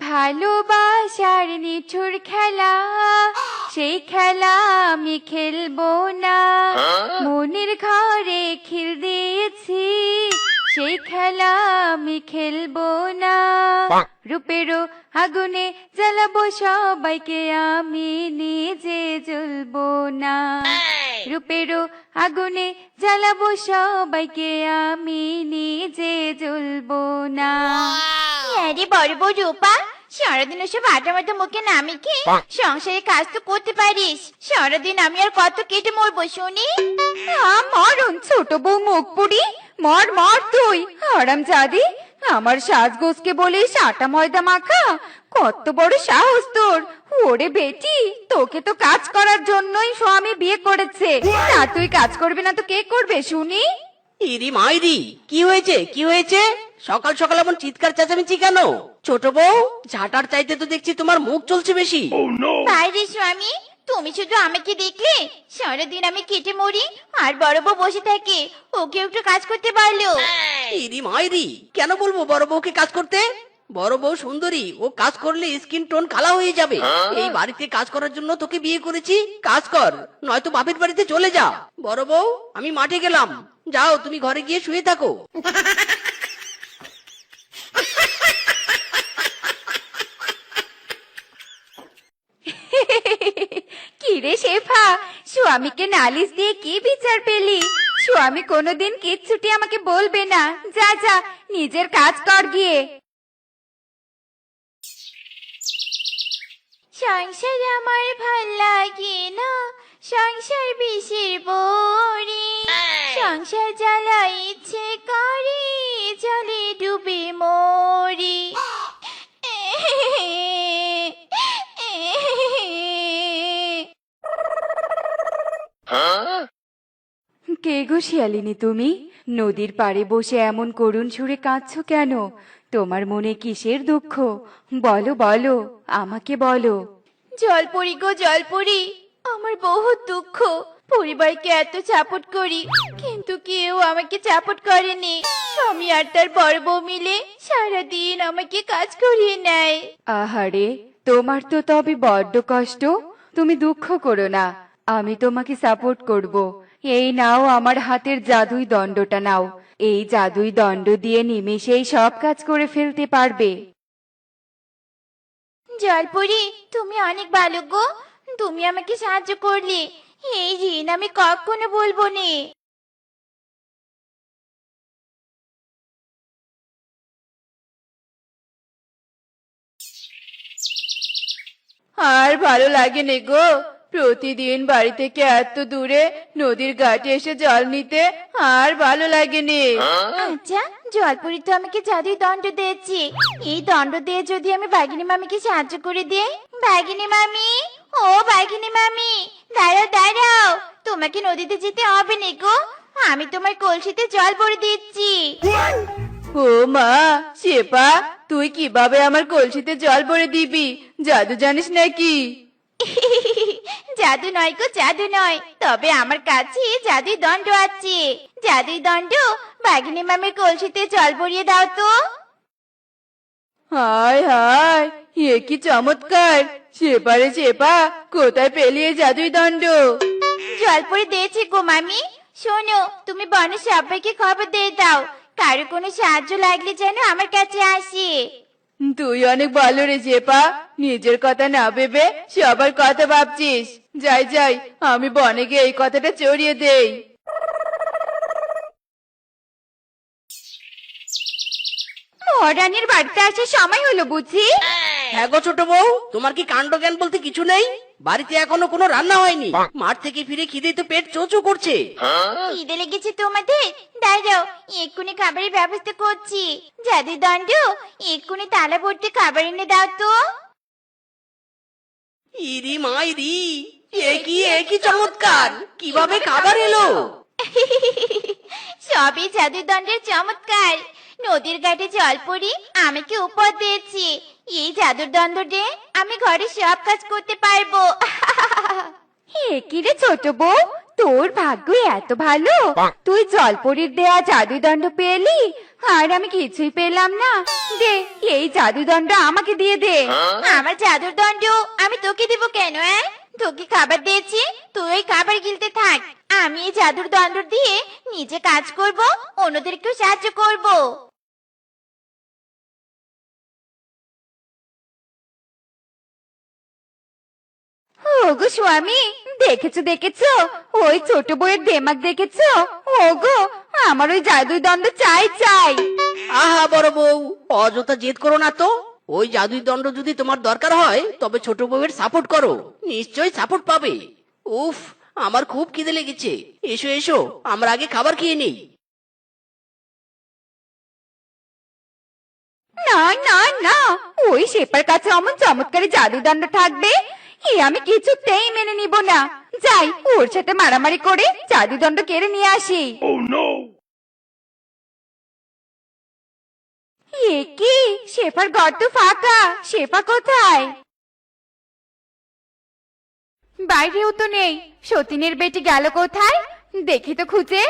ভালোবাসার নিঠুর খেলা, সেই খেলা আমি খেলবো না। মনের ঘরে খিল দিয়েছি, সেই খেলা আমি খেলবো না। রূপেরও আগুনে জ্বালাবো সবাইকে, আমি নিজে জ্বলবো না। রূপেরও আগুনে জ্বালাবো সবাইকে, আমি নিজে জ্বলবো না। আরে বড় বউ রূপা, সারাদিন ওসব আটা মাথা মুখে নামি কি সংসারে কাজ তো করতে পারিস। সারাদিন আমি আর কত কেটে মরবো শুনি। মরণ ছোট বউ মুখ পুড়ি, মর মর তুই হারামজাদি। আমার সাজগোজকে বলিস আটা ময়দা মাখা, কত বড় সাহস তোর। ওরে বেটি, তোকে তো কাজ করার জন্যই স্বামী বিয়ে করেছে, তা তুই কাজ করবি না তো কে করবে শুনি? ইরি মাইরি, কি হয়েছে কি হয়েছে? সকাল সকাল এমন চিৎকার চেঁচামেচি কেন? ছোট বউ, ঝাঁটার চাইতে তো দেখছি তোমার মুখ চলছে বেশি। বাইরে স্বামী, তুমি শুধু আমাকে দেখলে সারাদিন আমি কেটে মরি আর বড় বউ বসে থাকে, ওকে একটু কাজ করতে পারলো। ইরি মাইরি, কেন বলবো বড় বউকে কাজ করতে? বড় বউ সুন্দরী, ও কাজ করলে স্কিন টোন কালা হয়ে যাবে। এই বাড়িতে কাজ করার জন্য তোকে বিয়ে করেছি, কাজ কর, নয়তো বাপের বাড়িতে চলে যা। বড় বউ, আমি মাঠে গেলাম, যাও তুমি ঘরে গিয়ে শুয়ে থাকো। কি রে শেফা, স্বামীকে নালিশ দিয়ে কি বিচার পেলি? স্বামী কোনোদিন কিচ্ছুটি আমাকে বলবে না। যা যা, নিজের কাজ কর গিয়ে। সংসার আমার ভাল লাগে না, সংসার বিষের বড়ি। সংসার জ্বালা ইচ্ছে করে, জলে ডুবে মরি। কে গো শিয়ালিনী তুমি? নদীর পাড়ে বসে এমন করুণ সুরে কাঁদছো কেন? তোমার মনে কিসের দুঃখ? বলো বলো, আমাকে বলো। জলপরি গো জলপরি, আমার বহুত দুঃখ। পরিবারকে এত চাপট করি, কিন্তু কেউ আমাকে চাপট করেনি। স্বামী আর তার বড় বউ মিলে সারাদিন আমাকে কাজ করিয়ে নেয়। আহারে, তোমার তো তবে বড্ড কষ্ট। তুমি দুঃখ করো না, আমি তোমাকে সাপোর্ট করব। এই নাও আমার হাতের জাদুই দণ্ডটা নাও। এই জাদুই দণ্ড দিয়ে নিমেষেই সব কাজ করে ফেলতে পারবে। জলপরি, তুমি অনেক ভালো গো, তুমি আমাকে সাহায্য করলে। এই ঋণ আমি কখনো বলবো নে। আর ভালো লাগে নে গো, প্রতিদিন বাড়ি থেকে এত দূরে নদীর ঘাটে এসে জল নিতে আর ভালো লাগে নে। আচ্ছা, জলপরি তো আমাকে জাদুই দণ্ড দিয়েছে। এই দণ্ড দিয়ে যদি আমি বাঘিনী মামিকে সাহায্য করে দিই। বাঘিনী মামি, ও বাঘিনী মামি, দাঁড়াও দাঁড়াও, তোমাকে নদীতে যেতে হবে না গো, আমি তোমার কলসিতে জল ভরে দিচ্ছি। ও মা, শেপা, তুই কিভাবে আমার কলসিতে জল ভরে দিবি? জাদু জানিস নাকি? জাদু নয় গো, জাদু নয়, তবে আমার কাছে জাদুই দণ্ড আছে। জাদুই দণ্ড, বাঘিনী মামির কলসিতে জল ভরিয়ে দাও তো। হায় হায়, এ কি চমৎকার! শেপারে শেপা, কোথায় পেলি এই জাদুই দণ্ড? জলপরি দিয়েছি গো মামি। শোনো, তুমি বনে সবাইকে খবর দিয়ে দাও, কারো কোনো সাহায্য লাগলে যেন আমার কাছে আসে। তুই অনেক ভালো রে শেপা, নিজের কথা না ভেবে সবার কথা ভাবছিস। যাই যাই, আমি বনে গিয়ে এই কথাটা ছড়িয়ে দেই। মহারানীর বাড়িতে আসার সময় হলো বুঝি? হ্যাঁ গো ছোট বউ, তোমার কি কাণ্ড জ্ঞান বলতে কিছু নেই? বাড়িতে এখনো কোনো রান্না হয়নি, মাঠ থেকে ফিরে খিদে তো পেট চোচো করছে। খিদে লেগেছে তোমাদের? দাঁড়াও, এক্ষুনি খাবারের ব্যবস্থা করছি। জাদুই দণ্ড, এক্ষুনি তালা ভর্তি খাবার এনে দাও তো। ইরি মাইরি, এ কি চমৎকার! কিভাবে খাবার এলো? সবই জাদুই দণ্ডের চমৎকার। নদীর ঘাটে জলপরি আমাকে উপহার দিয়েছি। এই জাদুর দণ্ড দিয়ে আমি ঘরে সব কাজ করতে পারবো। এ কি রে ছোট বউ, তোর ভাগ্য এত ভালো, তুই জলপরীর দেয়া জাদুদণ্ড পেলি আর আমি কিছুই পেলাম না। দে এই জাদুদণ্ড আমাকে দিয়ে দে। আমার জাদুর দণ্ড আমি তোকে দিব কেন? তোকে খাবার দিয়েছি, তুই ওই খাবার গিলতে থাক। আমি এই জাদুর দণ্ড দিয়ে নিজে কাজ করব, অন্যদেরকেও সাহায্য করব। ওগো স্বামী, দেখেছো দেখেছো ওই ছোট বউয়ের দেমাক দেখেছো? ওগো আমার ওই জাদুর দণ্ড চাই চাই। আহা বড় বউ, অযথা জেদ করো না তো। ওই জাদুই দণ্ড যদি তোমার দরকার হয় তবে ছোট বউয়ের সাপোর্ট করো, নিশ্চয়ই সাপোর্ট পাবে। উফ, আমার খুব খিদে লেগেছে। এসো এসো, আমরা আগে খাবার খেয়ে নেই। না না না, ওই শেপার কাছে অমন চমৎকারী জাদুদণ্ড থাকবে এ আমি কিছুতেই মেনে নিব না। যাই ওর সাথে মারামারি করে জাদুদণ্ড কেড়ে নিয়ে আসি। এ কি, শেফার ঘর তো ফাঁকা, শেফা কোথায়? বাইরেও তো নেই। সতীনের বেটি গেল কোথায়, দেখি তো খুঁজে।